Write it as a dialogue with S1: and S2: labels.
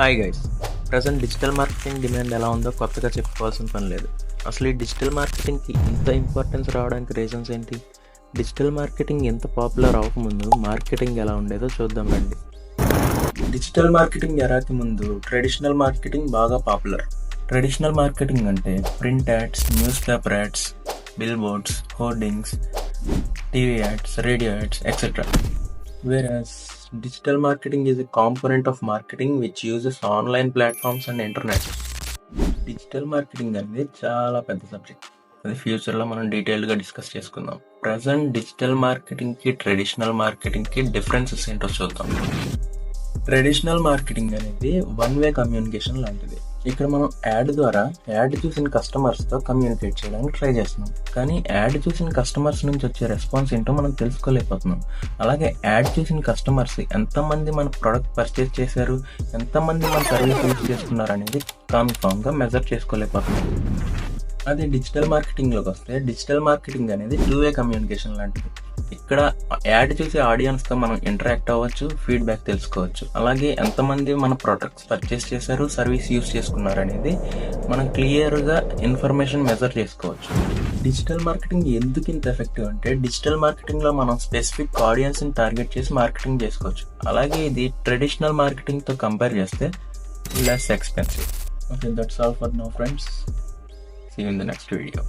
S1: Hi guys. Present digital marketing demand ఎలా ఉందో కొత్తగా చెప్పుకోవాల్సిన పని లేదు. అసలు ఈ డిజిటల్ మార్కెటింగ్కి ఇంత ఇంపార్టెన్స్ రావడానికి రీజన్స్ ఏంటి? డిజిటల్ మార్కెటింగ్ ఎంత పాపులర్ అవ్వకముందు మార్కెటింగ్ ఎలా ఉండేదో చూద్దాం రండి. డిజిటల్ మార్కెటింగ్ ఎరాకి ముందు ట్రెడిషనల్ మార్కెటింగ్ బాగా పాపులర్. ట్రెడిషనల్ మార్కెటింగ్ అంటే print ads, news paper ads, bill boards, hoardings, TV ads, radio ads, etc. Whereas digital marketing is a component of marketing which uses online platforms and internet. Digital marketing అనేది చాలా పెద్ద subject. అది ఫ్యూచర్లో మనం డీటెయిల్గా discuss చేసుకుందాం. Present digital మార్కెటింగ్కి traditional మార్కెటింగ్కి differences ఏంటో చూద్దాం. ట్రెడిషనల్ మార్కెటింగ్ అనేది వన్ వే కమ్యూనికేషన్ లాంటిది. ఇక్కడ మనం యాడ్ ద్వారా యాడ్ చూసిన కస్టమర్స్తో కమ్యూనికేట్ చేయడానికి ట్రై చేస్తున్నాం, కానీ యాడ్ చూసిన కస్టమర్స్ నుంచి వచ్చే రెస్పాన్స్ ఏంటో మనం తెలుసుకోలేకపోతున్నాం. అలాగే యాడ్ చూసిన కస్టమర్స్ ఎంతమంది మన ప్రోడక్ట్ పర్చేస్ చేశారు, ఎంతమంది మన సర్వీస్ యూజ్ చేసుకున్నారు అనేది కన్ఫామ్గా మెజర్ చేసుకోలేకపోతున్నాం. అదే డిజిటల్ మార్కెటింగ్లోకి వస్తే డిజిటల్ మార్కెటింగ్ అనేది టూ వే కమ్యూనికేషన్ లాంటిది. ఇక్కడ యాడ్ చూసే ఆడియన్స్తో మనం ఇంటరాక్ట్ అవ్వచ్చు, ఫీడ్బ్యాక్ తెలుసుకోవచ్చు. అలాగే ఎంతమంది మన ప్రొడక్ట్స్ పర్చేస్ చేశారు, సర్వీస్ యూస్ చేసుకున్నారు అనేది మనం క్లియర్గా ఇన్ఫర్మేషన్ మెజర్ చేసుకోవచ్చు. డిజిటల్ మార్కెటింగ్ ఎందుకు ఇంత ఎఫెక్టివ్ అంటే డిజిటల్ మార్కెటింగ్లో మనం స్పెసిఫిక్ ఆడియన్స్ని టార్గెట్ చేసి మార్కెటింగ్ చేసుకోవచ్చు. అలాగే ఇది ట్రెడిషనల్ మార్కెటింగ్తో కంపేర్ చేస్తే less expensive. Okay, that's all for now friends. See you in the next video.